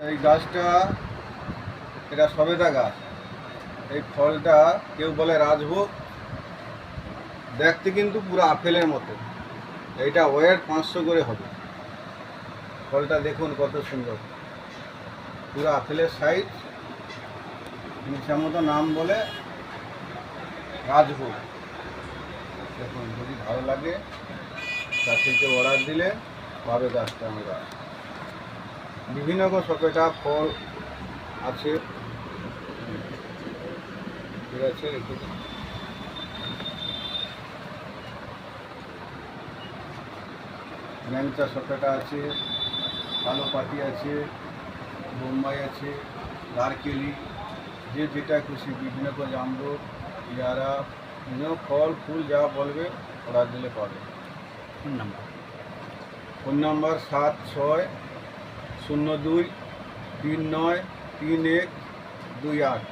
এই গাছটা এটা সবেদা গাছ। এই ফলটা কেউ বলে রাজভোগ, দেখতে কিন্তু পুরো আপেলের মতো। এইটা ওয়েট 500 করে হবে। ফলটা দেখুন কত সুন্দর, পুরো আপেলের সাইজ। নিচের মতো নাম বলে রাজভোগ। দেখুন, যদি ভালো লাগে তার থেকে অর্ডার দিলে পাবে গাছটা। আমরা বিভিন্ন রকম সবেদা ফল আছে, ঠিক আছে। ল্যাংচা সবেদা আছে, কালো পাতি আছে, বোম্বাই আছে, দারকেলি, যে যেটা খুশি, বিভিন্ন রকম জামরুল, পেয়ারা, বিভিন্ন ফল ফুল যা বলবে অর্ডার দিলে পাবে। Phone number 7602393128।